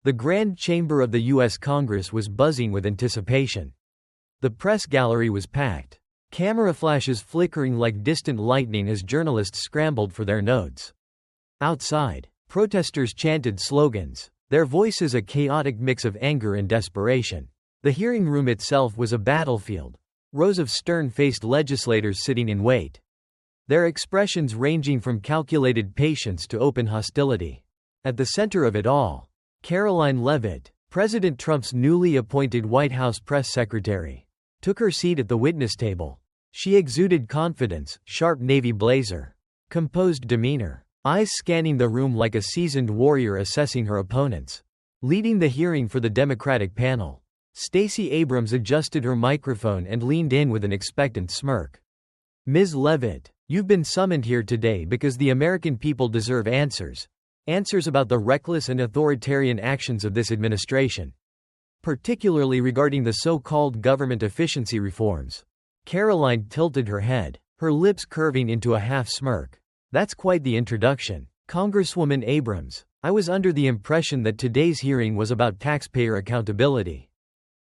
The grand chamber of the U.S. Congress was buzzing with anticipation. The press gallery was packed, camera flashes flickering like distant lightning as journalists scrambled for their notes. Outside, protesters chanted slogans, their voices a chaotic mix of anger and desperation. The hearing room itself was a battlefield, rows of stern-faced legislators sitting in wait, their expressions ranging from calculated patience to open hostility. At the center of it all, Karoline Leavitt, President Trump's newly appointed White House press secretary, took her seat at the witness table. She exuded confidence, sharp navy blazer, composed demeanor, eyes scanning the room like a seasoned warrior assessing her opponents. Leading the hearing for the Democratic panel, Stacey Abrams adjusted her microphone and leaned in with an expectant smirk. Ms. Leavitt, you've been summoned here today because the American people deserve answers. Answers about the reckless and authoritarian actions of this administration, particularly regarding the so-called government efficiency reforms. Karoline tilted her head, her lips curving into a half-smirk. That's quite the introduction. Congresswoman Abrams, I was under the impression that today's hearing was about taxpayer accountability.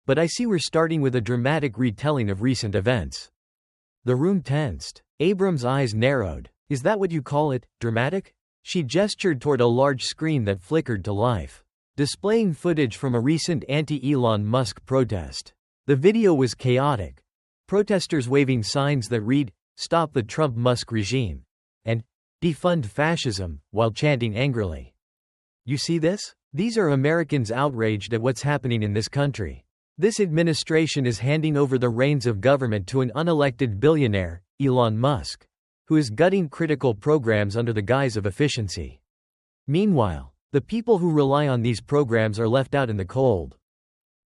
But I see we're starting with a dramatic retelling of recent events. The room tensed. Abrams' eyes narrowed. Is that what you call it, dramatic? She gestured toward a large screen that flickered to life, displaying footage from a recent anti-Elon Musk protest. The video was chaotic. Protesters waving signs that read, "Stop the Trump-Musk regime," and "Defund fascism," while chanting angrily. You see this? These are Americans outraged at what's happening in this country. This administration is handing over the reins of government to an unelected billionaire, Elon Musk, who is gutting critical programs under the guise of efficiency. Meanwhile, the people who rely on these programs are left out in the cold.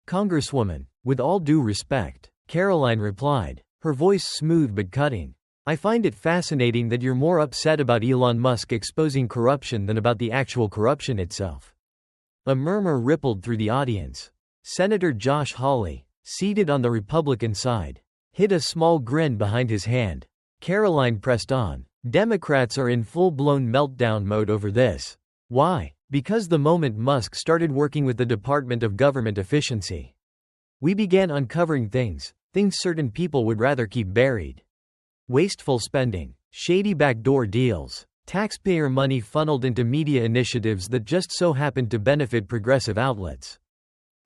Congresswoman, with all due respect, Karoline replied, her voice smooth but cutting. I find it fascinating that you're more upset about Elon Musk exposing corruption than about the actual corruption itself. A murmur rippled through the audience. Senator Josh Hawley, seated on the Republican side, hid a small grin behind his hand. Karoline pressed on. Democrats are in full-blown meltdown mode over this. Why? Because the moment Musk started working with the Department of Government Efficiency, we began uncovering things certain people would rather keep buried. Wasteful spending, shady backdoor deals, taxpayer money funneled into media initiatives that just so happened to benefit progressive outlets.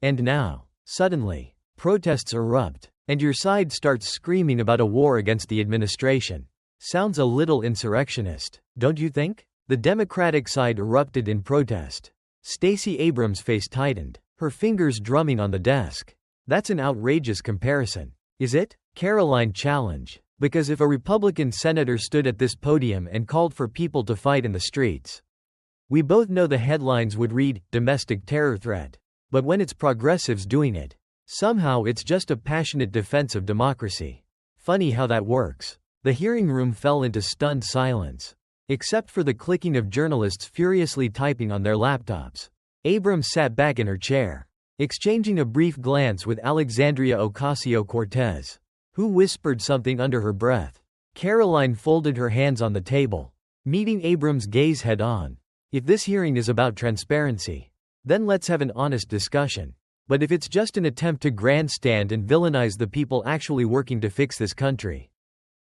And now, suddenly, protests erupt, and your side starts screaming about a war against the administration. Sounds a little insurrectionist, don't you think? The Democratic side erupted in protest. Stacey Abrams' face tightened, her fingers drumming on the desk. That's an outrageous comparison. Is it? Karoline challenged. Because if a Republican senator stood at this podium and called for people to fight in the streets, we both know the headlines would read, "Domestic terror threat." But when it's progressives doing it, somehow it's just a passionate defense of democracy. Funny how that works. The hearing room fell into stunned silence, except for the clicking of journalists furiously typing on their laptops. Abrams sat back in her chair, exchanging a brief glance with Alexandria Ocasio-Cortez, who whispered something under her breath. Karoline folded her hands on the table, meeting Abrams' gaze head-on. If this hearing is about transparency, then let's have an honest discussion. But if it's just an attempt to grandstand and villainize the people actually working to fix this country,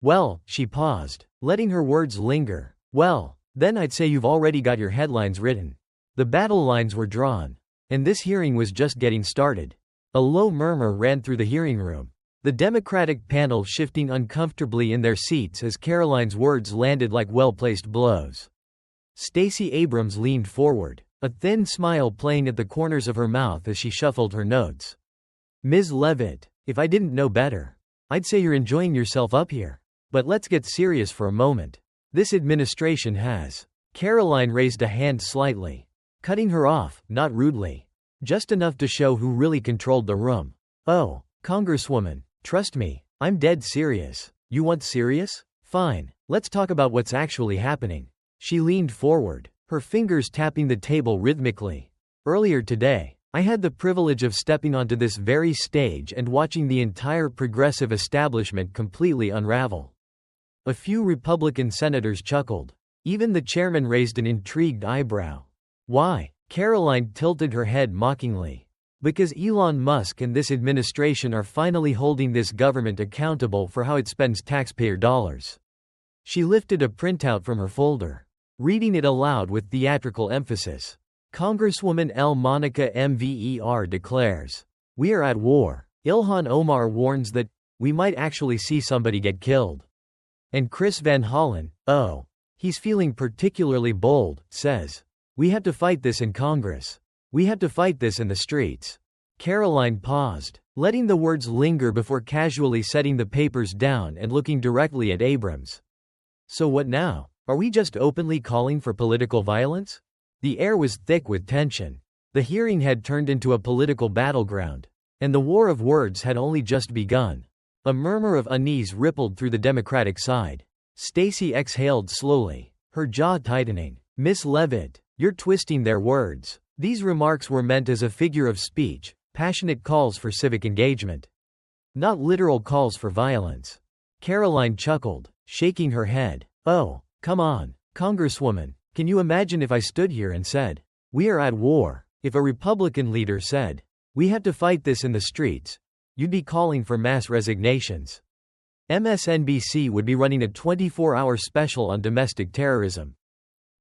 well, she paused, letting her words linger. Well, then I'd say you've already got your headlines written. The battle lines were drawn, and this hearing was just getting started. A low murmur ran through the hearing room, the Democratic panel shifting uncomfortably in their seats as Karoline's words landed like well-placed blows. Stacey Abrams leaned forward, a thin smile playing at the corners of her mouth as she shuffled her notes. Ms. Leavitt, if I didn't know better, I'd say you're enjoying yourself up here. But let's get serious for a moment. This administration has. Karoline raised a hand slightly, cutting her off, not rudely, just enough to show who really controlled the room. Oh, Congresswoman, trust me, I'm dead serious. You want serious? Fine, let's talk about what's actually happening. She leaned forward, her fingers tapping the table rhythmically. Earlier today, I had the privilege of stepping onto this very stage and watching the entire progressive establishment completely unravel. A few Republican senators chuckled. Even the chairman raised an intrigued eyebrow. Why? Karoline tilted her head mockingly. Because Elon Musk and this administration are finally holding this government accountable for how it spends taxpayer dollars. She lifted a printout from her folder, reading it aloud with theatrical emphasis. Congresswoman L. Monica Mver declares, "We are at war." Ilhan Omar warns that, "We might actually see somebody get killed." And Chris Van Hollen, oh, he's feeling particularly bold, says, "We have to fight this in Congress. We have to fight this in the streets." Karoline paused, letting the words linger before casually setting the papers down and looking directly at Abrams. "So what now? Are we just openly calling for political violence?" The air was thick with tension. The hearing had turned into a political battleground, and the war of words had only just begun. A murmur of unease rippled through the Democratic side. Stacey exhaled slowly, her jaw tightening. "Miss Leavitt, you're twisting their words." These remarks were meant as a figure of speech, passionate calls for civic engagement, not literal calls for violence. Karoline chuckled, shaking her head. "Oh, come on, Congresswoman, can you imagine if I stood here and said, 'We are at war'? If a Republican leader said, 'We have to fight this in the streets,' you'd be calling for mass resignations." MSNBC would be running a 24-hour special on domestic terrorism.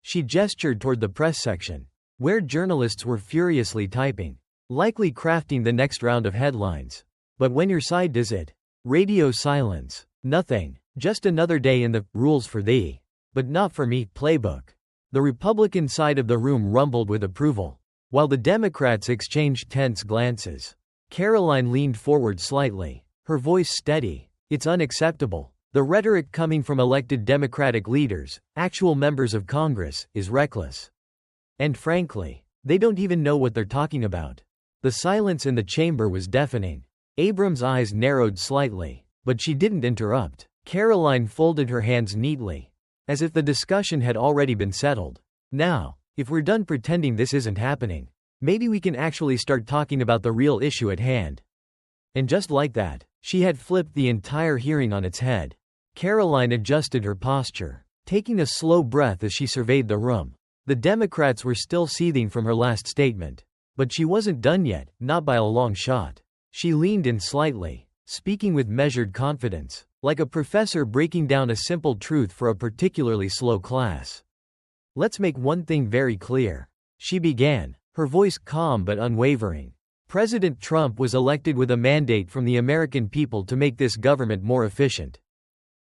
She gestured toward the press section, where journalists were furiously typing, likely crafting the next round of headlines. "But when your side does it, radio silence. Nothing. Just another day in the 'rules for thee, but not for me' playbook." The Republican side of the room rumbled with approval, while the Democrats exchanged tense glances. Karoline leaned forward slightly, her voice steady. "It's unacceptable. The rhetoric coming from elected Democratic leaders, actual members of Congress, is reckless. And frankly, they don't even know what they're talking about." The silence in the chamber was deafening. Abrams' eyes narrowed slightly, but she didn't interrupt. Karoline folded her hands neatly, as if the discussion had already been settled. "Now, if we're done pretending this isn't happening, maybe we can actually start talking about the real issue at hand." And just like that, she had flipped the entire hearing on its head. Karoline adjusted her posture, taking a slow breath as she surveyed the room. The Democrats were still seething from her last statement. But she wasn't done yet, not by a long shot. She leaned in slightly, speaking with measured confidence, like a professor breaking down a simple truth for a particularly slow class. "Let's make one thing very clear," she began, her voice calm but unwavering. "President Trump was elected with a mandate from the American people to make this government more efficient."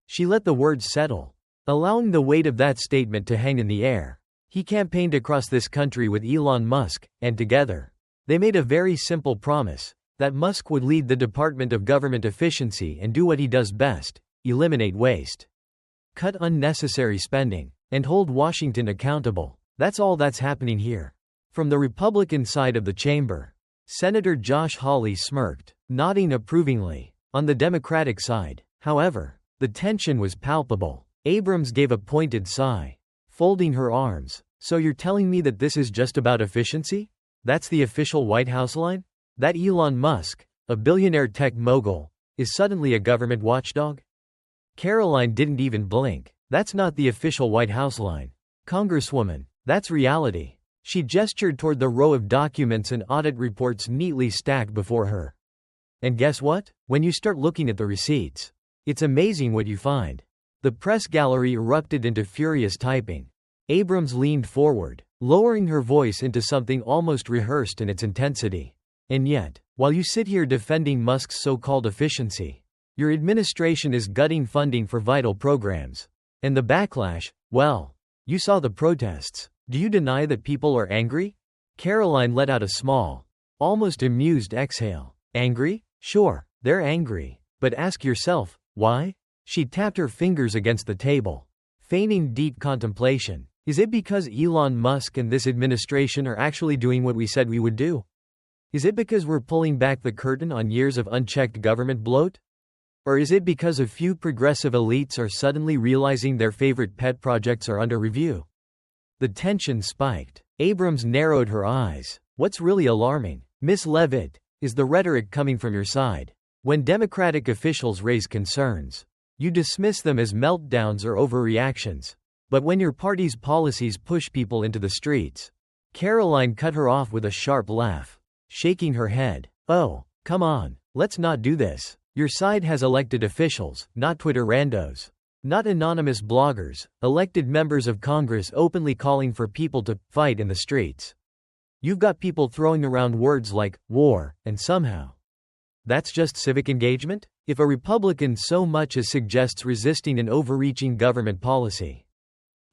She let the words settle, allowing the weight of that statement to hang in the air. He campaigned across this country with Elon Musk, and together, they made a very simple promise, that Musk would lead the Department of Government Efficiency and do what he does best: eliminate waste, cut unnecessary spending, and hold Washington accountable. That's all that's happening here. From the Republican side of the chamber, Senator Josh Hawley smirked, nodding approvingly. On the Democratic side, however, the tension was palpable. Abrams gave a pointed sigh, folding her arms. "So you're telling me that this is just about efficiency? That's the official White House line? That Elon Musk, a billionaire tech mogul, is suddenly a government watchdog?" Karoline didn't even blink. "That's not the official White House line, Congresswoman. That's reality." She gestured toward the row of documents and audit reports neatly stacked before her. "And guess what? When you start looking at the receipts, it's amazing what you find." The press gallery erupted into furious typing. Abrams leaned forward, lowering her voice into something almost rehearsed in its intensity. "And yet, while you sit here defending Musk's so-called efficiency, your administration is gutting funding for vital programs. And the backlash, well, you saw the protests. Do you deny that people are angry?" Karoline let out a small, almost amused exhale. "Angry? Sure, they're angry. But ask yourself, why?" She tapped her fingers against the table, feigning deep contemplation. "Is it because Elon Musk and this administration are actually doing what we said we would do? Is it because we're pulling back the curtain on years of unchecked government bloat? Or is it because a few progressive elites are suddenly realizing their favorite pet projects are under review?" The tension spiked. Abrams narrowed her eyes. "What's really alarming, Miss Leavitt, is the rhetoric coming from your side. When Democratic officials raise concerns, you dismiss them as meltdowns or overreactions. But when your party's policies push people into the streets, Karoline cut her off with a sharp laugh, shaking her head. "Oh, come on, let's not do this. Your side has elected officials, not Twitter randos. Not anonymous bloggers, elected members of Congress openly calling for people to fight in the streets. You've got people throwing around words like war, and somehow that's just civic engagement? If a Republican so much as suggests resisting an overreaching government policy,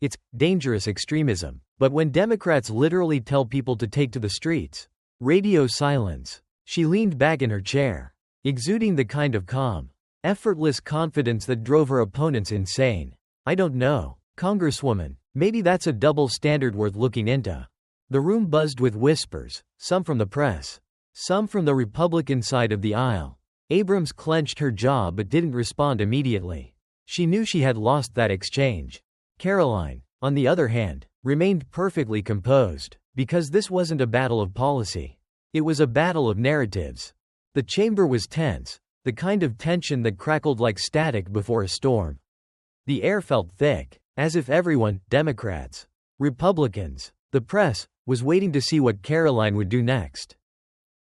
it's dangerous extremism. But when Democrats literally tell people to take to the streets, radio silence." She leaned back in her chair, exuding the kind of calm, effortless confidence that drove her opponents insane. "I don't know, Congresswoman, maybe that's a double standard worth looking into." The room buzzed with whispers, some from the press, some from the Republican side of the aisle. Abrams clenched her jaw but didn't respond immediately. She knew she had lost that exchange. Karoline, on the other hand, remained perfectly composed, because this wasn't a battle of policy. It was a battle of narratives. The chamber was tense, the kind of tension that crackled like static before a storm. The air felt thick, as if everyone, Democrats, Republicans, the press, was waiting to see what Karoline would do next.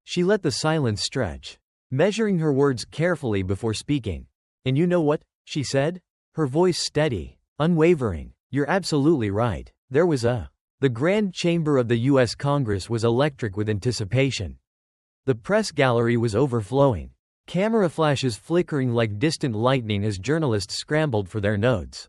She let the silence stretch, measuring her words carefully before speaking. "And you know what?" she said, her voice steady, unwavering. "You're absolutely right. There was a..." The grand chamber of the U.S. Congress was electric with anticipation. The press gallery was overflowing, camera flashes flickering like distant lightning as journalists scrambled for their notes.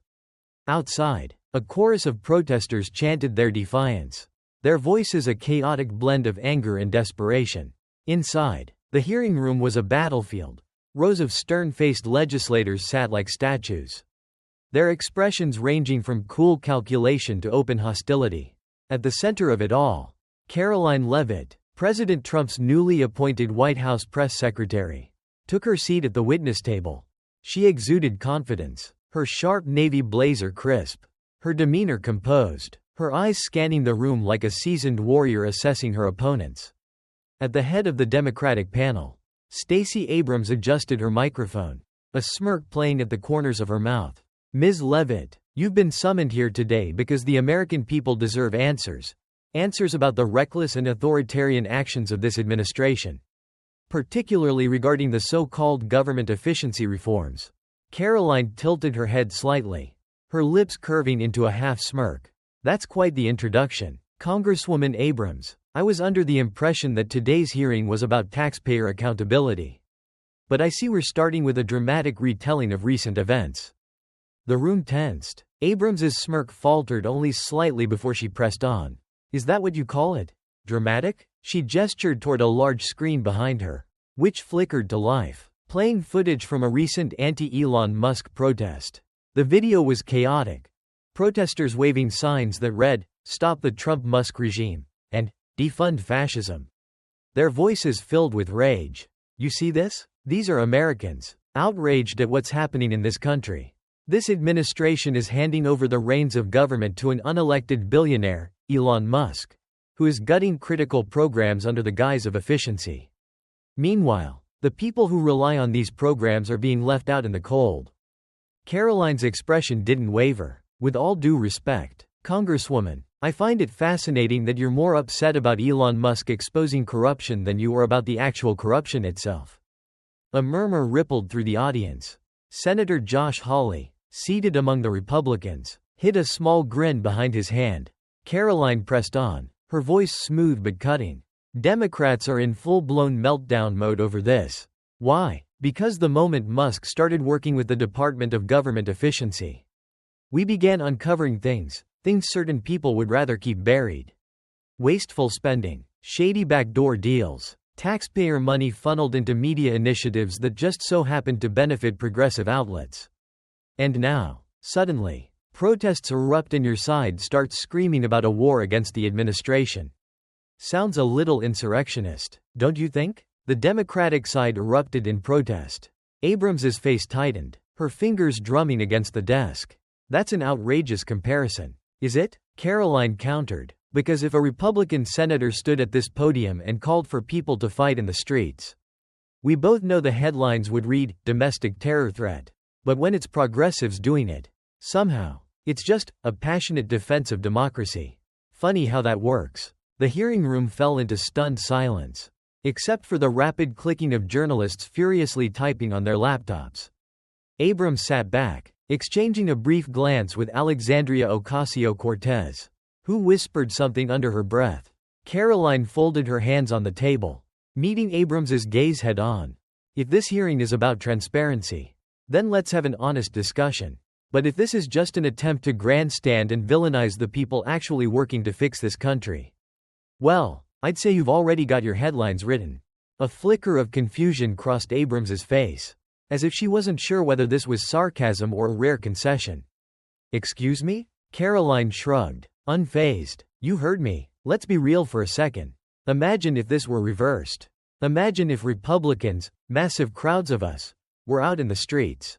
Outside, a chorus of protesters chanted their defiance, their voices a chaotic blend of anger and desperation. Inside, the hearing room was a battlefield. Rows of stern-faced legislators sat like statues, their expressions ranging from cool calculation to open hostility. At the center of it all, Karoline Leavitt, President Trump's newly appointed White House press secretary, took her seat at the witness table. She exuded confidence, her sharp navy blazer crisp, her demeanor composed, her eyes scanning the room like a seasoned warrior assessing her opponents. At the head of the Democratic panel, Stacey Abrams adjusted her microphone, a smirk playing at the corners of her mouth. "Ms. Leavitt, you've been summoned here today because the American people deserve answers. Answers about the reckless and authoritarian actions of this administration, particularly regarding the so-called government efficiency reforms." Karoline tilted her head slightly, her lips curving into a half-smirk. "That's quite the introduction, Congresswoman Abrams. I was under the impression that today's hearing was about taxpayer accountability. But I see we're starting with a dramatic retelling of recent events." The room tensed. Abrams's smirk faltered only slightly before she pressed on. "Is that what you call it? Dramatic?" She gestured toward a large screen behind her, which flickered to life, playing footage from a recent anti-Elon Musk protest. The video was chaotic. Protesters waving signs that read, "Stop the Trump-Musk regime," and "Defund fascism." Their voices filled with rage. "You see this? These are Americans, outraged at what's happening in this country. This administration is handing over the reins of government to an unelected billionaire, Elon Musk, who is gutting critical programs under the guise of efficiency. Meanwhile, the people who rely on these programs are being left out in the cold." Karoline's expression didn't waver. "With all due respect, Congresswoman, I find it fascinating that you're more upset about Elon Musk exposing corruption than you are about the actual corruption itself." A murmur rippled through the audience. Senator Josh Hawley, seated among the Republicans, hid a small grin behind his hand. Karoline pressed on, her voice smooth but cutting. "Democrats are in full-blown meltdown mode over this. Why? Because the moment Musk started working with the Department of Government Efficiency, we began uncovering things certain people would rather keep buried. Wasteful spending, shady backdoor deals, taxpayer money funneled into media initiatives that just so happened to benefit progressive outlets. And now, suddenly, protests erupt and your side starts screaming about a war against the administration. Sounds a little insurrectionist, don't you think?" The Democratic side erupted in protest. Abrams's face tightened, her fingers drumming against the desk. "That's an outrageous comparison. Is it?" Karoline countered. "Because if a Republican senator stood at this podium and called for people to fight in the streets, we both know the headlines would read, 'Domestic terror threat.' But when it's progressives doing it, somehow, it's just a passionate defense of democracy. Funny how that works." The hearing room fell into stunned silence, except for the rapid clicking of journalists furiously typing on their laptops. Abrams sat back, exchanging a brief glance with Alexandria Ocasio-Cortez, who whispered something under her breath. Karoline folded her hands on the table, meeting Abrams's gaze head-on. If this hearing is about transparency, then let's have an honest discussion. But if this is just an attempt to grandstand and villainize the people actually working to fix this country, well, I'd say you've already got your headlines written. A flicker of confusion crossed Abrams's face, as if she wasn't sure whether this was sarcasm or a rare concession. Excuse me? Karoline shrugged, unfazed. You heard me. Let's be real for a second. Imagine if this were reversed. Imagine if Republicans, massive crowds of us, were out in the streets,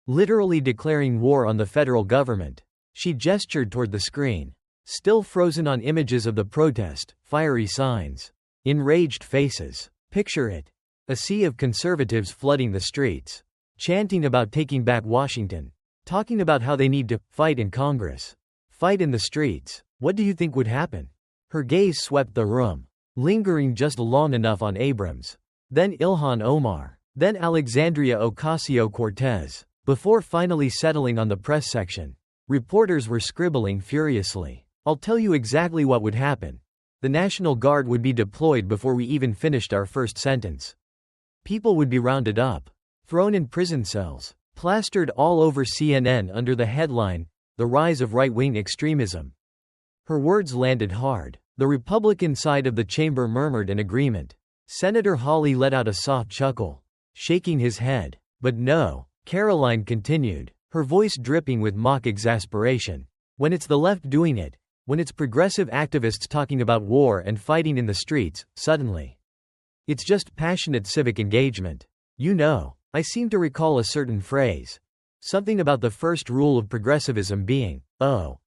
literally declaring war on the federal government. She gestured toward the screen, still frozen on images of the protest, fiery signs, enraged faces. Picture it. A sea of conservatives flooding the streets, chanting about taking back Washington, talking about how they need to fight in Congress, fight in the streets. What do you think would happen? Her gaze swept the room, lingering just long enough on Abrams, then Ilhan Omar, then Alexandria Ocasio-Cortez, before finally settling on the press section. Reporters were scribbling furiously. I'll tell you exactly what would happen. The National Guard would be deployed before we even finished our first sentence. People would be rounded up, thrown in prison cells, plastered all over CNN under the headline, "The Rise of Right-Wing Extremism." Her words landed hard. The Republican side of the chamber murmured in agreement. Senator Hawley let out a soft chuckle, shaking his head. But no, Karoline continued, her voice dripping with mock exasperation. When it's the left doing it, when it's progressive activists talking about war and fighting in the streets, suddenly it's just passionate civic engagement. You know, I seem to recall a certain phrase. Something about the first rule of progressivism being, oh.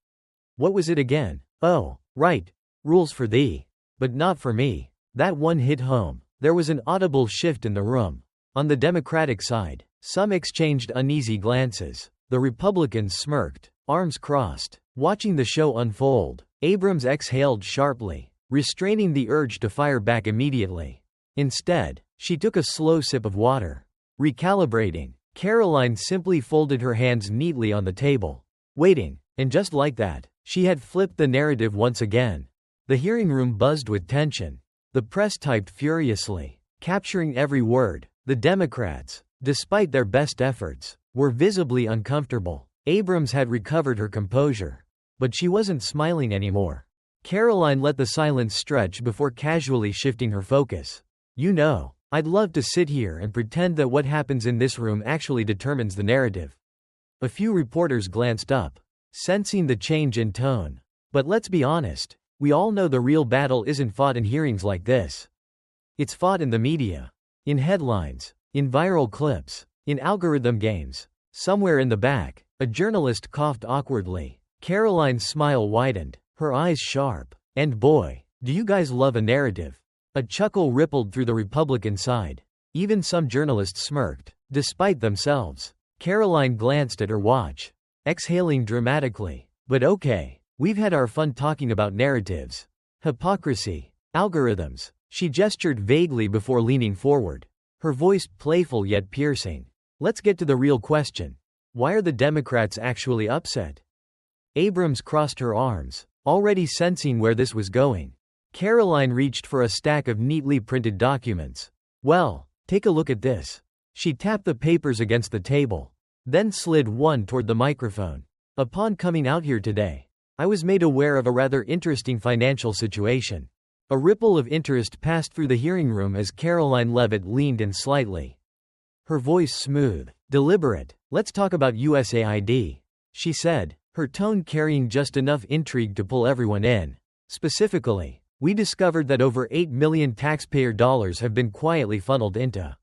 What was it again? Oh, right. Rules for thee. But not for me. That one hit home. There was an audible shift in the room. On the Democratic side, some exchanged uneasy glances. The Republicans smirked, arms crossed, watching the show unfold. Abrams exhaled sharply, restraining the urge to fire back immediately. Instead, she took a slow sip of water. Recalibrating, Karoline simply folded her hands neatly on the table, waiting, and just like that, she had flipped the narrative once again. The hearing room buzzed with tension. The press typed furiously, capturing every word. The Democrats, despite their best efforts, were visibly uncomfortable. Abrams had recovered her composure, but she wasn't smiling anymore. Karoline let the silence stretch before casually shifting her focus. You know, I'd love to sit here and pretend that what happens in this room actually determines the narrative. A few reporters glanced up, sensing the change in tone. But let's be honest, we all know the real battle isn't fought in hearings like this. It's fought in the media. In headlines. In viral clips. In algorithm games. Somewhere in the back, a journalist coughed awkwardly. Karoline's smile widened, her eyes sharp. And boy, do you guys love a narrative. A chuckle rippled through the Republican side. Even some journalists smirked, despite themselves. Karoline glanced at her watch, exhaling dramatically. But okay, we've had our fun talking about narratives, hypocrisy, algorithms. She gestured vaguely before leaning forward, her voice playful yet piercing. Let's get to the real question. Why are the Democrats actually upset? Abrams crossed her arms, already sensing where this was going. Karoline reached for a stack of neatly printed documents. Well, take a look at this. She tapped the papers against the table, then slid one toward the microphone. Upon coming out here today, I was made aware of a rather interesting financial situation. A ripple of interest passed through the hearing room as Karoline Leavitt leaned in slightly. Her voice smooth, deliberate. Let's talk about USAID, she said, her tone carrying just enough intrigue to pull everyone in. Specifically, we discovered that over $8 million taxpayer dollars have been quietly funneled into,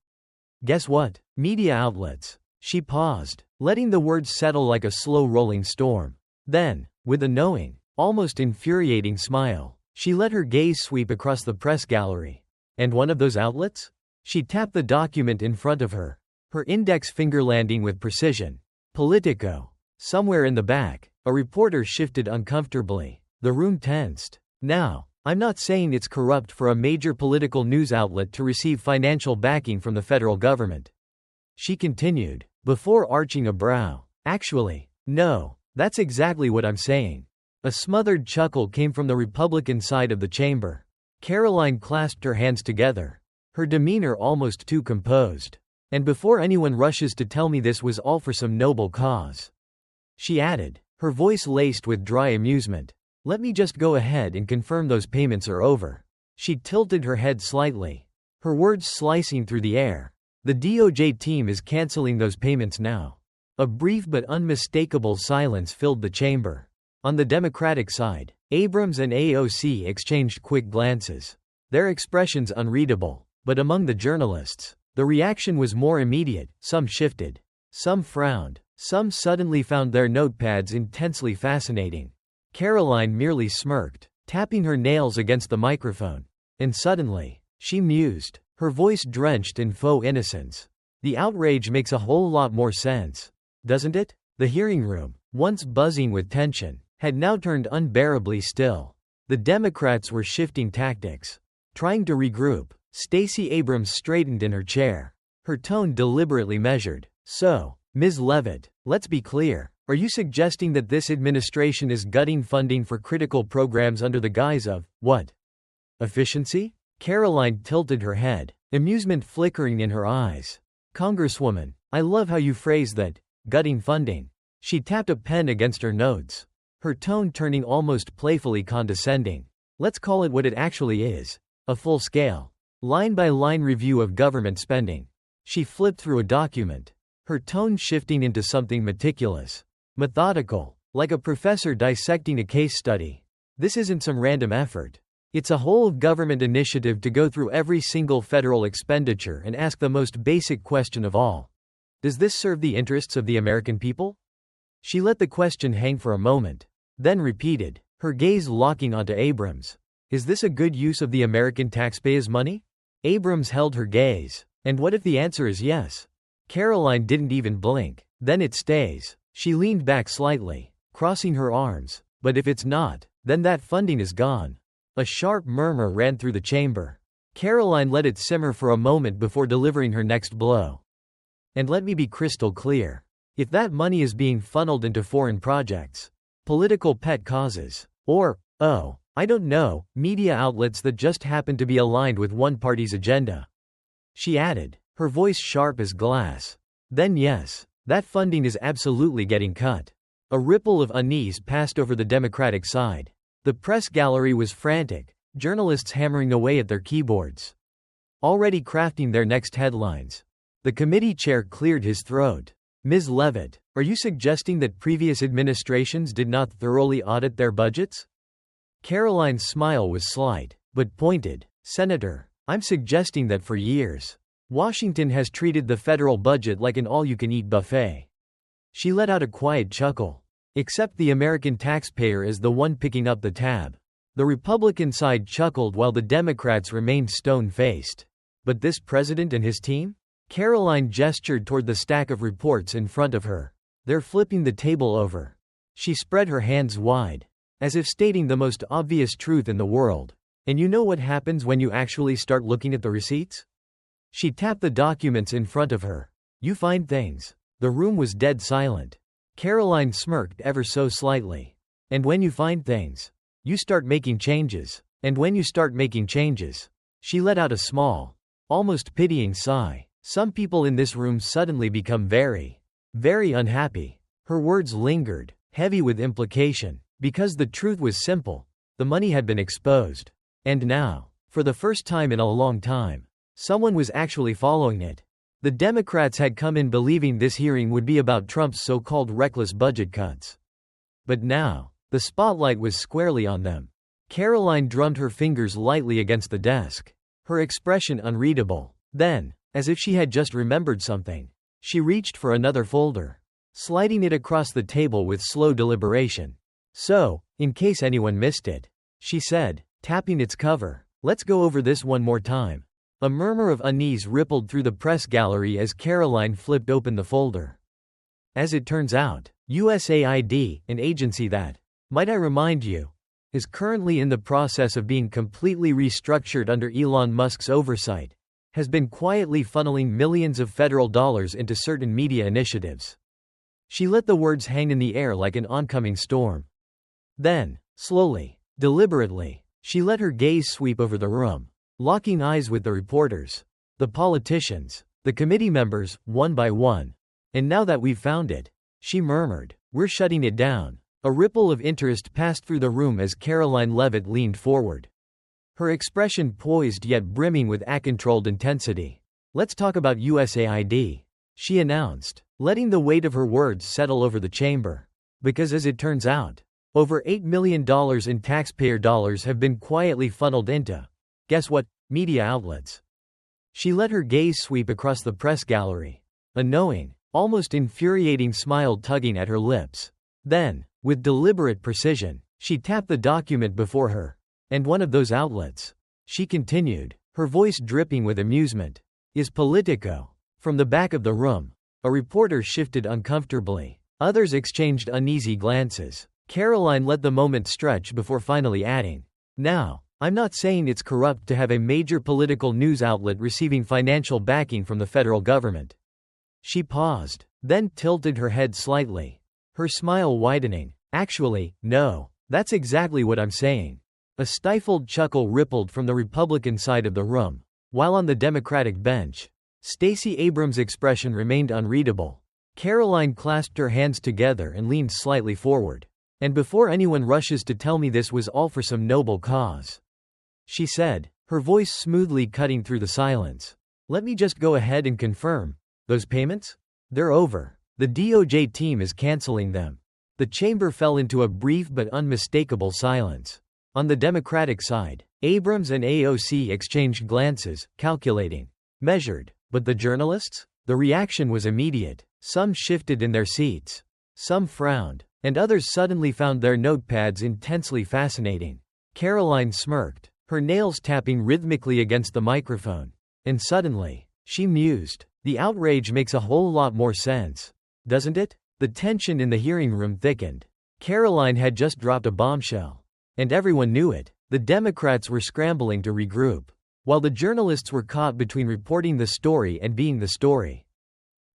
guess what? Media outlets. She paused, letting the words settle like a slow-rolling storm. Then, with a knowing, almost infuriating smile, she let her gaze sweep across the press gallery. And one of those outlets? She tapped the document in front of her, her index finger landing with precision. Politico. Somewhere in the back, a reporter shifted uncomfortably. The room tensed. Now, I'm not saying it's corrupt for a major political news outlet to receive financial backing from the federal government. She continued, before arching a brow. Actually, no, that's exactly what I'm saying. A smothered chuckle came from the Republican side of the chamber. Karoline clasped her hands together, her demeanor almost too composed. And before anyone rushes to tell me this was all for some noble cause, she added, her voice laced with dry amusement, let me just go ahead and confirm those payments are over. She tilted her head slightly, her words slicing through the air. The DOJ team is canceling those payments now. A brief but unmistakable silence filled the chamber. On the Democratic side, Abrams and AOC exchanged quick glances, their expressions unreadable. But among the journalists, the reaction was more immediate. Some shifted, some frowned, some suddenly found their notepads intensely fascinating. Karoline merely smirked, tapping her nails against the microphone. And suddenly, she mused, her voice drenched in faux innocence. The outrage makes a whole lot more sense, doesn't it? The hearing room, once buzzing with tension, had now turned unbearably still. The Democrats were shifting tactics, trying to regroup. Stacey Abrams straightened in her chair, her tone deliberately measured. So, Ms. Leavitt, let's be clear. Are you suggesting that this administration is gutting funding for critical programs under the guise of, what? Efficiency? Karoline tilted her head, amusement flickering in her eyes. Congresswoman, I love how you phrase that, gutting funding. She tapped a pen against her notes, her tone turning almost playfully condescending. Let's call it what it actually is, a full-scale, line-by-line review of government spending. She flipped through a document, her tone shifting into something meticulous, methodical, like a professor dissecting a case study. This isn't some random effort. It's a whole-of-government initiative to go through every single federal expenditure and ask the most basic question of all. Does this serve the interests of the American people? She let the question hang for a moment, then repeated, her gaze locking onto Abrams. Is this a good use of the American taxpayers' money? Abrams held her gaze. And what if the answer is yes? Karoline didn't even blink. Then it stays. She leaned back slightly, crossing her arms. But if it's not, then that funding is gone. A sharp murmur ran through the chamber. Karoline let it simmer for a moment before delivering her next blow. And let me be crystal clear. If that money is being funneled into foreign projects, political pet causes, or, I don't know, media outlets that just happen to be aligned with one party's agenda, she added, her voice sharp as glass, then yes, that funding is absolutely getting cut. A ripple of unease passed over the Democratic side. The press gallery was frantic, journalists hammering away at their keyboards, already crafting their next headlines. The committee chair cleared his throat. Ms. Leavitt, are you suggesting that previous administrations did not thoroughly audit their budgets? Karoline's smile was slight, but pointed. Senator, I'm suggesting that for years, Washington has treated the federal budget like an all-you-can-eat buffet. She let out a quiet chuckle. Except the American taxpayer is the one picking up the tab. The Republican side chuckled while the Democrats remained stone-faced. But this president and his team? Karoline gestured toward the stack of reports in front of her. They're flipping the table over. She spread her hands wide, as if stating the most obvious truth in the world. And you know what happens when you actually start looking at the receipts? She tapped the documents in front of her. You find things. The room was dead silent. Karoline smirked ever so slightly. And when you find things, you start making changes. And when you start making changes, she let out a small, almost pitying sigh. Some people in this room suddenly become very, very unhappy. Her words lingered, heavy with implication, because the truth was simple. The money had been exposed. And now, for the first time in a long time, someone was actually following it. The Democrats had come in believing this hearing would be about Trump's so-called reckless budget cuts. But now, the spotlight was squarely on them. Karoline drummed her fingers lightly against the desk, her expression unreadable. Then, as if she had just remembered something, she reached for another folder, sliding it across the table with slow deliberation. So, in case anyone missed it, she said, tapping its cover, let's go over this one more time. A murmur of unease rippled through the press gallery as Karoline flipped open the folder. As it turns out, USAID, an agency that, might I remind you, is currently in the process of being completely restructured under Elon Musk's oversight, has been quietly funneling millions of federal dollars into certain media initiatives. She let the words hang in the air like an oncoming storm. Then, slowly, deliberately, she let her gaze sweep over the room, locking eyes with the reporters, the politicians, the committee members, one by one. "And now that we've found it," she murmured, "we're shutting it down." A ripple of interest passed through the room as Karoline Leavitt leaned forward. Her expression poised yet brimming with a-controlled intensity. "Let's talk about USAID," she announced, letting the weight of her words settle over the chamber. Because as it turns out, over $8 million in taxpayer dollars have been quietly funneled into, guess what, media outlets. She let her gaze sweep across the press gallery, a knowing, almost infuriating smile tugging at her lips. Then, with deliberate precision, she tapped the document before her. "And one of those outlets," she continued, her voice dripping with amusement, "is Politico." From the back of the room, a reporter shifted uncomfortably. Others exchanged uneasy glances. Karoline let the moment stretch before finally adding, "Now, I'm not saying it's corrupt to have a major political news outlet receiving financial backing from the federal government." She paused, then tilted her head slightly, her smile widening. "Actually, no, that's exactly what I'm saying." A stifled chuckle rippled from the Republican side of the room, while on the Democratic bench, Stacey Abrams' expression remained unreadable. Karoline clasped her hands together and leaned slightly forward. "And before anyone rushes to tell me this was all for some noble cause," she said, her voice smoothly cutting through the silence, "let me just go ahead and confirm, those payments? They're over. The DOJ team is canceling them." The chamber fell into a brief but unmistakable silence. On the Democratic side, Abrams and AOC exchanged glances, calculating, measured. But the journalists? The reaction was immediate. Some shifted in their seats. Some frowned, and others suddenly found their notepads intensely fascinating. Karoline smirked, her nails tapping rhythmically against the microphone. And suddenly, she mused, "The outrage makes a whole lot more sense, doesn't it?" The tension in the hearing room thickened. Karoline had just dropped a bombshell. And everyone knew it. The Democrats were scrambling to regroup, while the journalists were caught between reporting the story and being the story.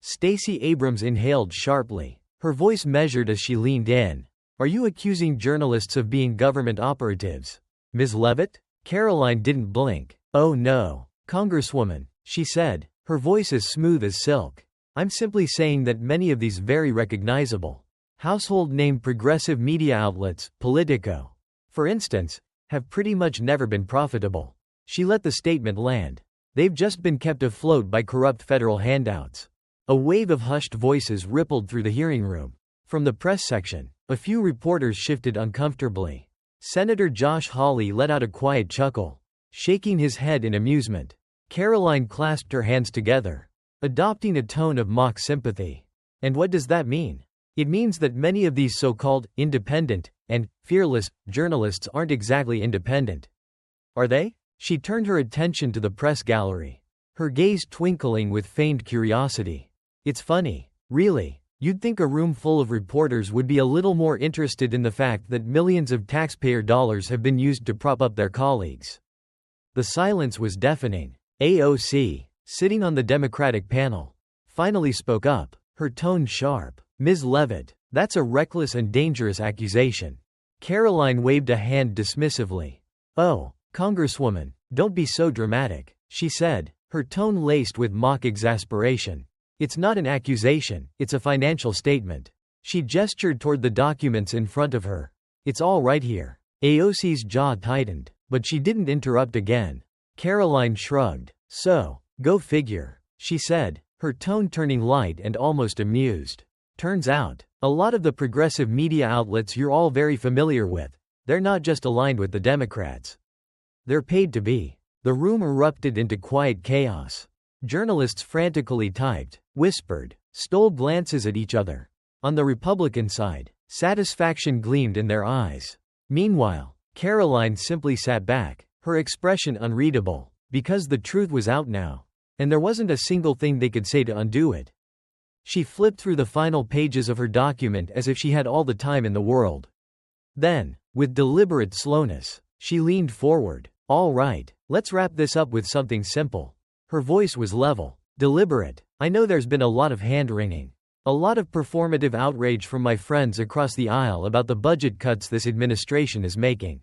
Stacey Abrams inhaled sharply, her voice measured as she leaned in. "Are you accusing journalists of being government operatives, Ms. Leavitt?" Karoline didn't blink. "Oh no, Congresswoman," she said, her voice as smooth as silk. "I'm simply saying that many of these very recognizable, household name progressive media outlets, Politico, for instance, have pretty much never been profitable." She let the statement land. "They've just been kept afloat by corrupt federal handouts." A wave of hushed voices rippled through the hearing room. From the press section, a few reporters shifted uncomfortably. Senator Josh Hawley let out a quiet chuckle, shaking his head in amusement. Karoline clasped her hands together, adopting a tone of mock sympathy. "And what does that mean?" "It means that many of these so-called independent and fearless journalists aren't exactly independent." "Are they?" She turned her attention to the press gallery, her gaze twinkling with feigned curiosity. "It's funny, really. You'd think a room full of reporters would be a little more interested in the fact that millions of taxpayer dollars have been used to prop up their colleagues." The silence was deafening. AOC, sitting on the Democratic panel, finally spoke up, her tone sharp. "Ms. Leavitt, that's a reckless and dangerous accusation." Karoline waved a hand dismissively. "Oh, Congresswoman, don't be so dramatic," she said, her tone laced with mock exasperation. "It's not an accusation, it's a financial statement." She gestured toward the documents in front of her. "It's all right here." AOC's jaw tightened, but she didn't interrupt again. Karoline shrugged. "So, go figure," she said, her tone turning light and almost amused. "Turns out, a lot of the progressive media outlets you're all very familiar with, they're not just aligned with the Democrats. They're paid to be." The room erupted into quiet chaos. Journalists frantically typed, whispered, stole glances at each other. On the Republican side, satisfaction gleamed in their eyes. Meanwhile, Karoline simply sat back, her expression unreadable, because the truth was out now, and there wasn't a single thing they could say to undo it. She flipped through the final pages of her document as if she had all the time in the world. Then, With deliberate slowness, she leaned forward. All right, let's wrap this up with something simple. Her voice was level, deliberate. I know there's been a lot of hand-wringing. A lot of performative outrage from my friends across the aisle about the budget cuts this administration is making.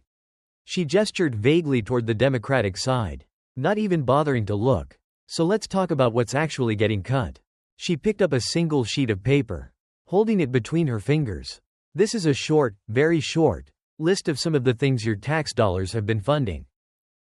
She gestured vaguely toward the Democratic side, not even bothering to look. So let's talk about what's actually getting cut. She picked up a single sheet of paper, holding it between her fingers. This is a short, very short, list of some of the things your tax dollars have been funding.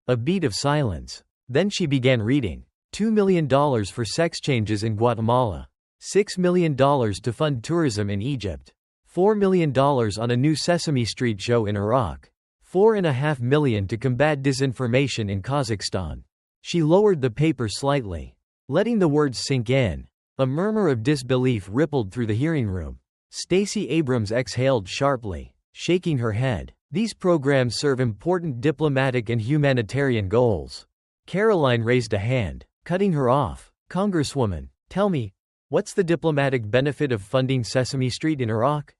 A beat of silence. Then she began reading. $2 million for sex changes in Guatemala. $6 million to fund tourism in Egypt. $4 million on a new Sesame Street show in Iraq. $4.5 million to combat disinformation in Kazakhstan. She lowered the paper slightly, letting the words sink in. A murmur of disbelief rippled through the hearing room. Stacey Abrams exhaled sharply, shaking her head. These programs serve important diplomatic and humanitarian goals. Karoline raised a hand, cutting her off. Congresswoman, tell me, what's the diplomatic benefit of funding Sesame Street in Iraq?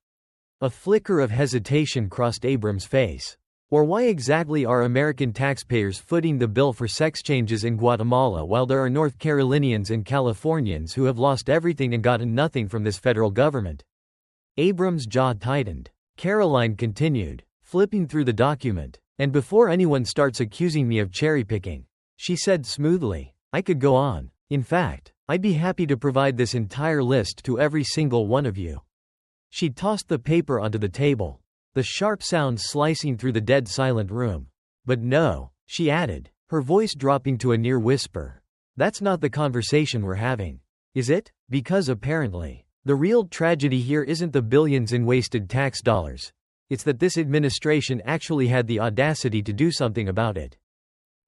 A flicker of hesitation crossed Abrams' face. Or why exactly are American taxpayers footing the bill for sex changes in Guatemala while there are North Carolinians and Californians who have lost everything and gotten nothing from this federal government? Abrams' jaw tightened. Karoline continued, flipping through the document. And before anyone starts accusing me of cherry-picking, she said smoothly, I could go on. In fact, I'd be happy to provide this entire list to every single one of you. She tossed the paper onto the table, the sharp sound slicing through the dead silent room. But no, she added, her voice dropping to a near whisper. That's not the conversation we're having. Is it? Because apparently, the real tragedy here isn't the billions in wasted tax dollars. It's that this administration actually had the audacity to do something about it.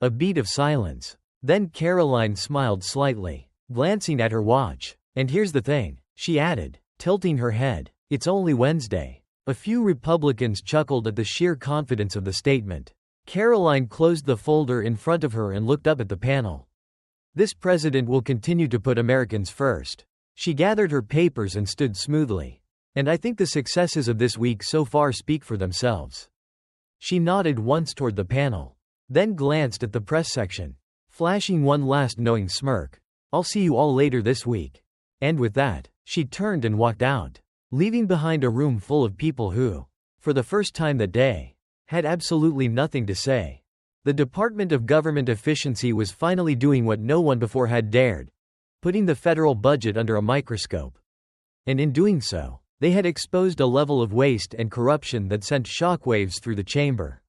A beat of silence. Then Karoline smiled slightly, glancing at her watch. And here's the thing, she added, tilting her head. It's only Wednesday. A few Republicans chuckled at the sheer confidence of the statement. Karoline closed the folder in front of her and looked up at the panel. This president will continue to put Americans first. She gathered her papers and stood smoothly. And I think the successes of this week so far speak for themselves. She nodded once toward the panel, then glanced at the press section, flashing one last knowing smirk. I'll see you all later this week. And with that, she turned and walked out, leaving behind a room full of people who, for the first time that day, had absolutely nothing to say. The Department of Government Efficiency was finally doing what no one before had dared, putting the federal budget under a microscope. And in doing so, they had exposed a level of waste and corruption that sent shockwaves through the chamber.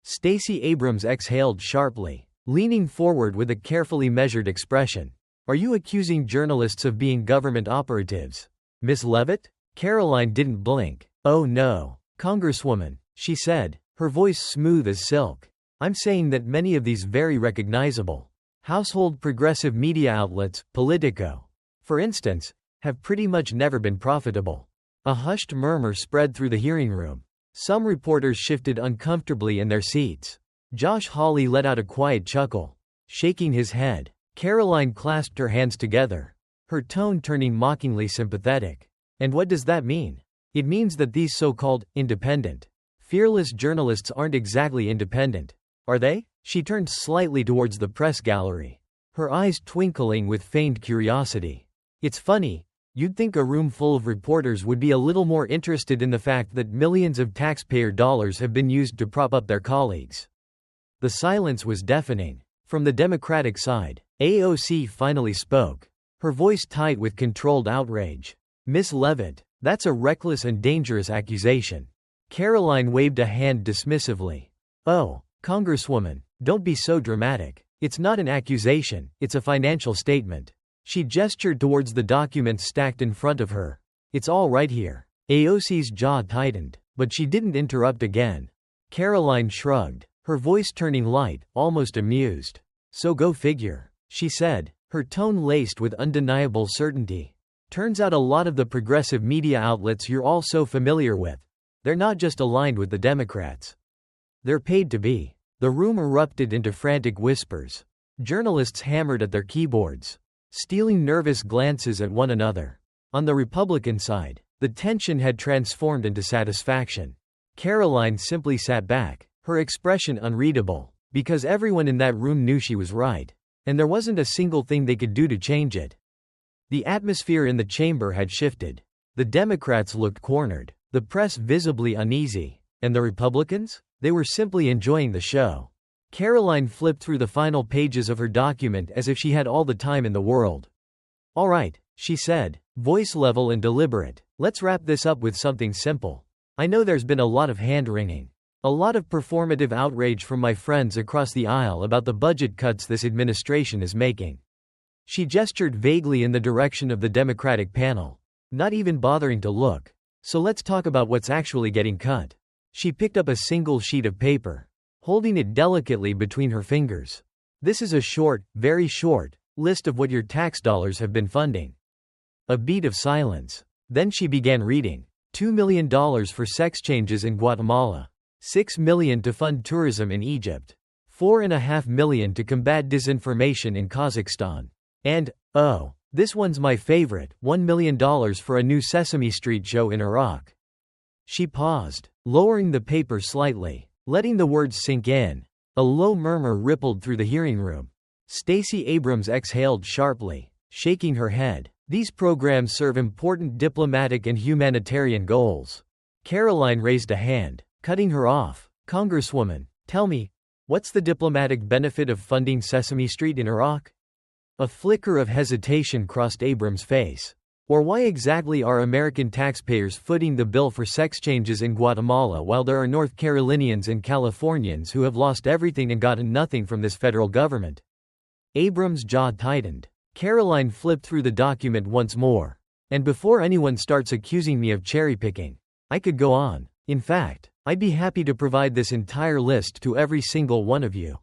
Stacey Abrams exhaled sharply, leaning forward with a carefully measured expression. Are you accusing journalists of being government operatives, Miss Leavitt? Karoline didn't blink. Oh no, Congresswoman, she said, her voice smooth as silk. I'm saying that many of these very recognizable, household progressive media outlets, Politico, for instance, have pretty much never been profitable. A hushed murmur spread through the hearing room. Some reporters shifted uncomfortably in their seats. Josh Hawley let out a quiet chuckle, shaking his head. Karoline clasped her hands together, her tone turning mockingly sympathetic. And what does that mean? It means that these so-called independent, fearless journalists aren't exactly independent, are they? She turned slightly towards the press gallery, her eyes twinkling with feigned curiosity. It's funny, you'd think a room full of reporters would be a little more interested in the fact that millions of taxpayer dollars have been used to prop up their colleagues. The silence was deafening. From the Democratic side, AOC finally spoke, her voice tight with controlled outrage. Miss Leavitt, that's a reckless and dangerous accusation. Karoline waved a hand dismissively. Oh, Congresswoman, don't be so dramatic. It's not an accusation, it's a financial statement. She gestured towards the documents stacked in front of her. It's all right here. AOC's jaw tightened, but she didn't interrupt again. Karoline shrugged, her voice turning light, almost amused. So go figure, she said, her tone laced with undeniable certainty. Turns out a lot of the progressive media outlets you're all so familiar with, they're not just aligned with the Democrats. They're paid to be. The room erupted into frantic whispers. Journalists hammered at their keyboards, stealing nervous glances at one another. On the Republican side, the tension had transformed into satisfaction. Karoline simply sat back, her expression unreadable, because everyone in that room knew she was right, and there wasn't a single thing they could do to change it. The atmosphere in the chamber had shifted. The Democrats looked cornered, the press visibly uneasy, and the Republicans? They were simply enjoying the show. Karoline flipped through the final pages of her document as if she had all the time in the world. "All right," she said, voice level and deliberate, "let's wrap this up with something simple. I know there's been a lot of hand-wringing, a lot of performative outrage from my friends across the aisle about the budget cuts this administration is making." She gestured vaguely in the direction of the Democratic panel, not even bothering to look. "So let's talk about what's actually getting cut." She picked up a single sheet of paper, holding it delicately between her fingers. "This is a short, very short, list of what your tax dollars have been funding." A beat of silence. Then she began reading. $2 million for sex changes in Guatemala. $6 million to fund tourism in Egypt. $4.5 million to combat disinformation in Kazakhstan. And, oh, this one's my favorite, $1 million for a new Sesame Street show in Iraq. She paused, lowering the paper slightly, letting the words sink in. A low murmur rippled through the hearing room. Stacey Abrams exhaled sharply, shaking her head. "These programs serve important diplomatic and humanitarian goals." Karoline raised a hand, cutting her off. "Congresswoman, tell me, what's the diplomatic benefit of funding Sesame Street in Iraq?" A flicker of hesitation crossed Abrams' face. "Or why exactly are American taxpayers footing the bill for sex changes in Guatemala while there are North Carolinians and Californians who have lost everything and gotten nothing from this federal government?" Abrams' jaw tightened. Karoline flipped through the document once more. "And before anyone starts accusing me of cherry-picking, I could go on. In fact, I'd be happy to provide this entire list to every single one of you."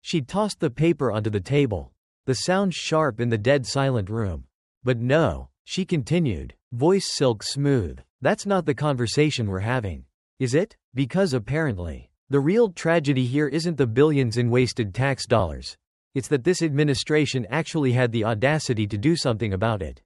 She tossed the paper onto the table, the sound sharp in the dead silent room. "But no," she continued, voice silk smooth, "that's not the conversation we're having. Is it? Because apparently, the real tragedy here isn't the billions in wasted tax dollars. It's that this administration actually had the audacity to do something about it."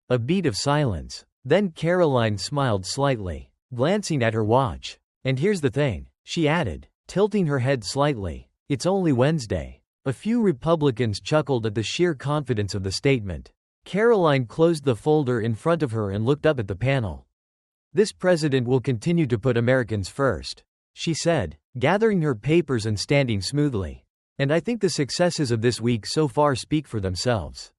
A beat of silence. Then Karoline smiled slightly, glancing at her watch. "And here's the thing," she added, tilting her head slightly, "it's only Wednesday." A few Republicans chuckled at the sheer confidence of the statement. Karoline closed the folder in front of her and looked up at the panel. "This president will continue to put Americans first," she said, gathering her papers and standing smoothly. "And I think the successes of this week so far speak for themselves."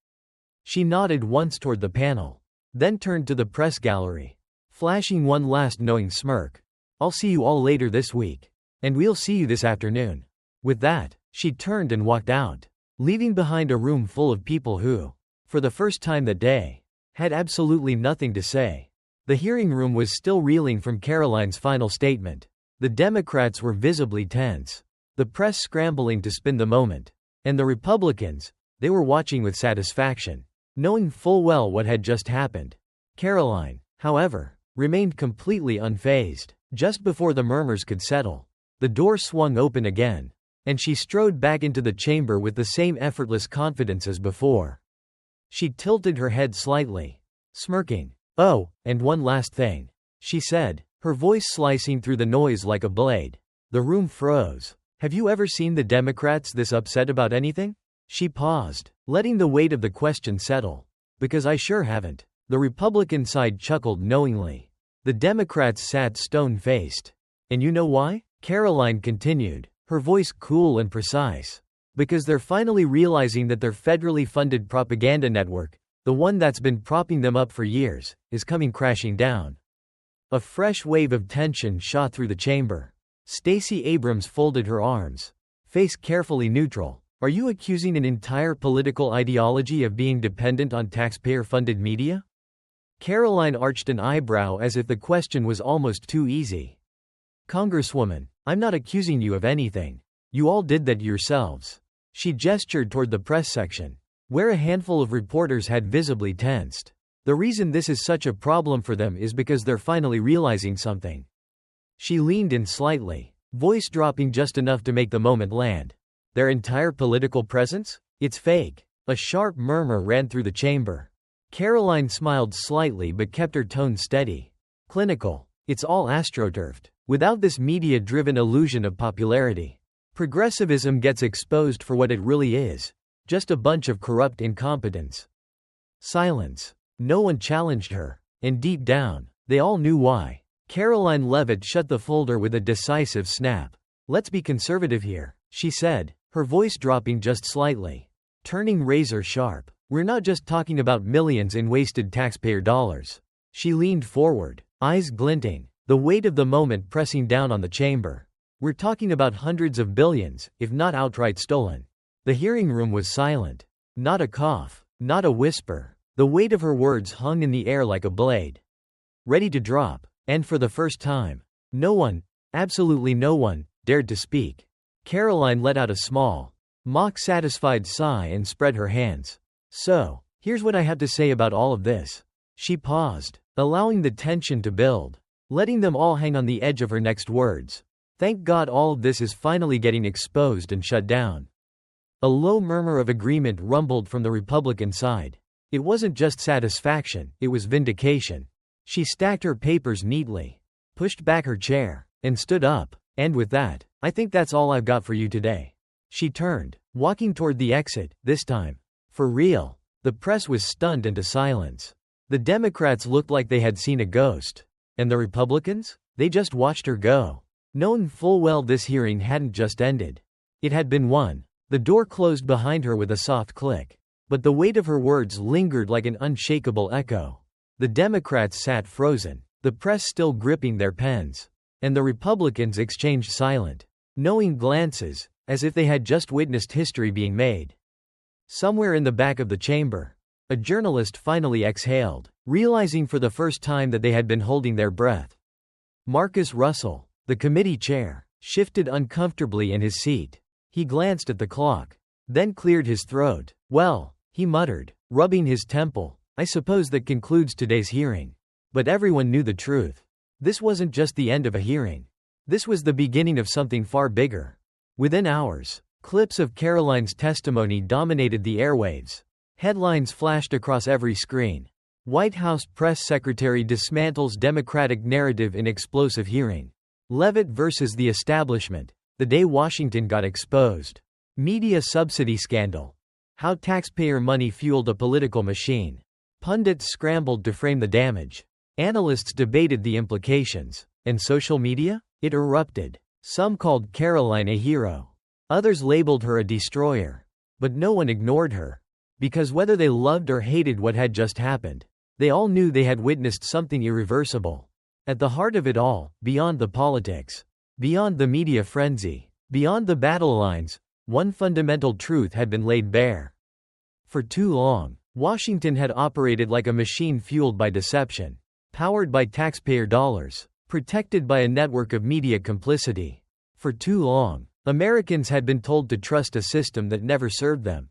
She nodded once toward the panel, then turned to the press gallery, flashing one last knowing smirk. "I'll see you all later this week. And we'll see you this afternoon." With that, she turned and walked out, leaving behind a room full of people who, for the first time that day, had absolutely nothing to say. The hearing room was still reeling from Karoline's final statement. The Democrats were visibly tense, the press scrambling to spin the moment. And the Republicans, they were watching with satisfaction, knowing full well what had just happened. Karoline, however, remained completely unfazed. Just before the murmurs could settle, the door swung open again, and she strode back into the chamber with the same effortless confidence as before. She tilted her head slightly, smirking. "Oh, and one last thing," she said, her voice slicing through the noise like a blade. The room froze. "Have you ever seen the Democrats this upset about anything?" She paused, letting the weight of the question settle. "Because I sure haven't." The Republican side chuckled knowingly. The Democrats sat stone-faced. "And you know why?" Karoline continued, her voice cool and precise. "Because they're finally realizing that their federally funded propaganda network, the one that's been propping them up for years, is coming crashing down." A fresh wave of tension shot through the chamber. Stacey Abrams folded her arms, face carefully neutral. "Are you accusing an entire political ideology of being dependent on taxpayer-funded media?" Karoline arched an eyebrow as if the question was almost too easy. "Congresswoman, I'm not accusing you of anything. You all did that yourselves." She gestured toward the press section, where a handful of reporters had visibly tensed. "The reason this is such a problem for them is because they're finally realizing something." She leaned in slightly, voice dropping just enough to make the moment land. "Their entire political presence? It's fake." A sharp murmur ran through the chamber. Karoline smiled slightly but kept her tone steady. "Clinical. It's all astroturfed. Without this media-driven illusion of popularity, progressivism gets exposed for what it really is, just a bunch of corrupt incompetence. Silence. No one challenged her, and deep down, they all knew why. Karoline Leavitt shut the folder with a decisive snap. "Let's be conservative here," she said, her voice dropping just slightly, turning razor sharp. "We're not just talking about millions in wasted taxpayer dollars." She leaned forward, eyes glinting, the weight of the moment pressing down on the chamber. "We're talking about hundreds of billions, if not outright stolen." The hearing room was silent. Not a cough, not a whisper. The weight of her words hung in the air like a blade, ready to drop. And for the first time, no one, absolutely no one, dared to speak. Karoline let out a small, mock-satisfied sigh and spread her hands. "So, here's what I have to say about all of this." She paused, allowing the tension to build, letting them all hang on the edge of her next words. "Thank God all of this is finally getting exposed and shut down." A low murmur of agreement rumbled from the Republican side. It wasn't just satisfaction, it was vindication. She stacked her papers neatly, pushed back her chair, and stood up. "And with that, I think that's all I've got for you today." She turned, walking toward the exit, this time. For real. The press was stunned into silence. The Democrats looked like they had seen a ghost. And the Republicans? They just watched her go, knowing full well this hearing hadn't just ended. It had been won. The door closed behind her with a soft click. But the weight of her words lingered like an unshakable echo. The Democrats sat frozen, the press still gripping their pens. And the Republicans exchanged silent, knowing glances, as if they had just witnessed history being made. Somewhere in the back of the chamber, a journalist finally exhaled, realizing for the first time that they had been holding their breath. Marcus Russell, the committee chair, shifted uncomfortably in his seat. He glanced at the clock, then cleared his throat. "Well," he muttered, rubbing his temple, "I suppose that concludes today's hearing." But everyone knew the truth. This wasn't just the end of a hearing. This was the beginning of something far bigger. Within hours, clips of Karoline's testimony dominated the airwaves. Headlines flashed across every screen. White House press secretary dismantles Democratic narrative in explosive hearing. Leavitt versus the establishment, the day Washington got exposed. Media subsidy scandal. How taxpayer money fueled a political machine. Pundits scrambled to frame the damage. Analysts debated the implications. And social media? It erupted. Some called Karoline a hero. Others labeled her a destroyer. But no one ignored her. Because whether they loved or hated what had just happened, they all knew they had witnessed something irreversible. At the heart of it all, beyond the politics, beyond the media frenzy, beyond the battle lines, one fundamental truth had been laid bare. For too long, Washington had operated like a machine fueled by deception, powered by taxpayer dollars, protected by a network of media complicity. For too long, Americans had been told to trust a system that never served them.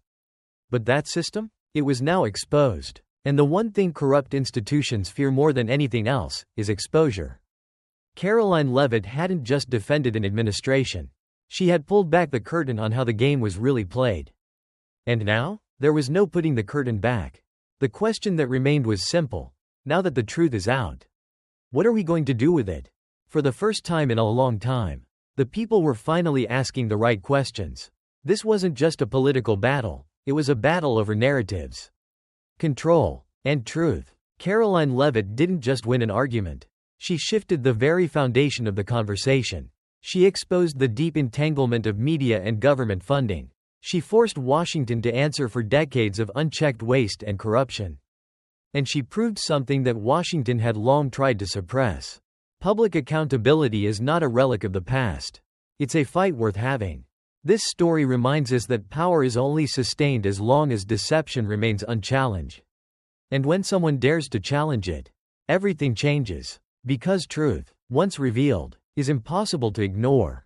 But that system? It was now exposed. And the one thing corrupt institutions fear more than anything else is exposure. Karoline Leavitt hadn't just defended an administration. She had pulled back the curtain on how the game was really played. And now? There was no putting the curtain back. The question that remained was simple. Now that the truth is out, what are we going to do with it? For the first time in a long time, the people were finally asking the right questions. This wasn't just a political battle. It was a battle over narratives, control, and truth. Karoline Leavitt didn't just win an argument. She shifted the very foundation of the conversation. She exposed the deep entanglement of media and government funding. She forced Washington to answer for decades of unchecked waste and corruption. And she proved something that Washington had long tried to suppress. Public accountability is not a relic of the past. It's a fight worth having. This story reminds us that power is only sustained as long as deception remains unchallenged. And when someone dares to challenge it, everything changes. Because truth, once revealed, is impossible to ignore.